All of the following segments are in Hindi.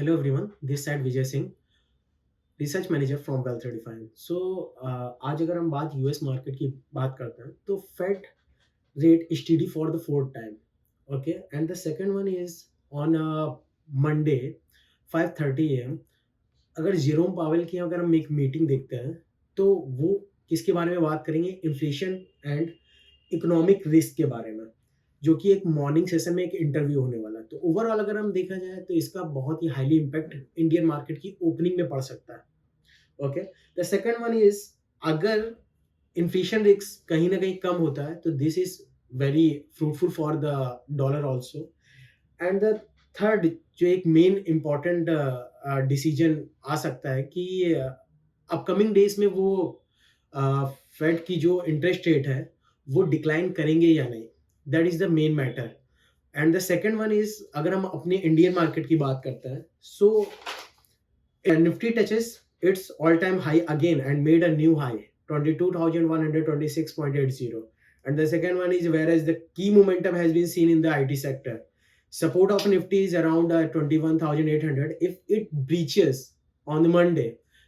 Hello everyone, this side Vijay Singh, research manager from well 35। सो आज अगर हम बात यूएस मार्केट की बात करते हैं तो fed rate steady for the fourth time. Okay, and the second one is on Monday 5:30 AM। अगर जेरोम पावेल की अगर हम एक मीटिंग देखते हैं तो वो किसके बारे में बात करेंगे? इन्फ्लेशन एंड इकोनॉमिक रिस्क के बारे में, जो कि एक मॉर्निंग सेशन में एक इंटरव्यू होने वाला है। तो ओवरऑल अगर हम देखा जाए तो इसका बहुत ही हाईली इम्पैक्ट इंडियन मार्केट की ओपनिंग में पड़ सकता है। Okay, the second one is, अगर इन्फ्लेशन रिस्क कहीं ना कहीं कम होता है तो this is very fruitful for the dollar also. And the third, जो एक मेन इम्पॉर्टेंट डिसीजन आ सकता है कि अपकमिंग डेज में वो फेड की जो इंटरेस्ट रेट है वो डिक्लाइन करेंगे या नहीं। That is the main matter. And the second one is, अगर हम अपने इंडियन मार्केट की बात करते हैं, so Nifty touches its all-time high again and made a new high, 22,126.80. And the second one is, whereas the key momentum has been seen in the IT sector. Support of Nifty is around 21,800. If it breaches on the Monday,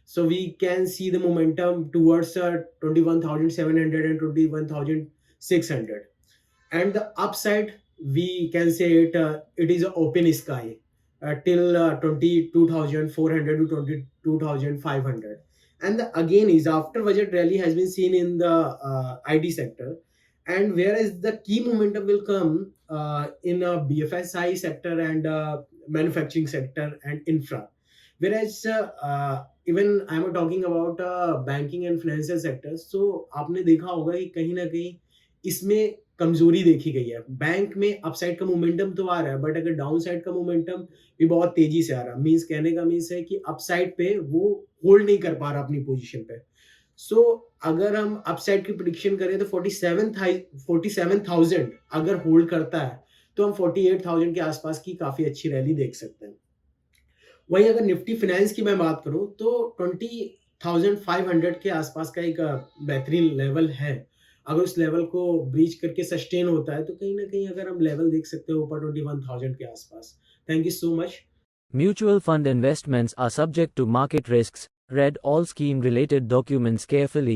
so we can see the momentum towards 21,700 and 21,600. And the upside, we can say it is an open sky till 22,400 to 22,500. And again is, after budget rally has been seen in the IT sector, and whereas the key momentum will come in a BFSI sector and manufacturing sector and infra, whereas even I'm talking about banking and financial sectors. So आपने देखा होगा कि कहीं ना कहीं इसमें कमजोरी देखी गई है। बैंक में अपसाइड का मोमेंटम तो आ रहा है, बट अगर डाउन साइड का मोमेंटम भी बहुत तेजी से आ रहा है। मींस कहने का मींस है कि अपसाइड पे वो होल्ड नहीं कर पा रहा अपनी पोजीशन पे। सो अगर हम अपसाइड की प्रिडिक्शन करें तो 47,000 अगर होल्ड करता है तो हम 48,000 के आसपास की काफी अच्छी रैली देख सकते हैं। वहीं अगर निफ्टी फाइनेंस की मैं बात करूं तो 20,500 के आसपास का एक बेहतरीन लेवल है। अगर उस लेवल को ब्रीच करके सस्टेन होता है तो कहीं ना कहीं अगर हम लेवल देख सकते हैं ऊपर 21,000 के आसपास। Thank you so much. Mutual fund investments are subject to market risks. Read all scheme related documents carefully.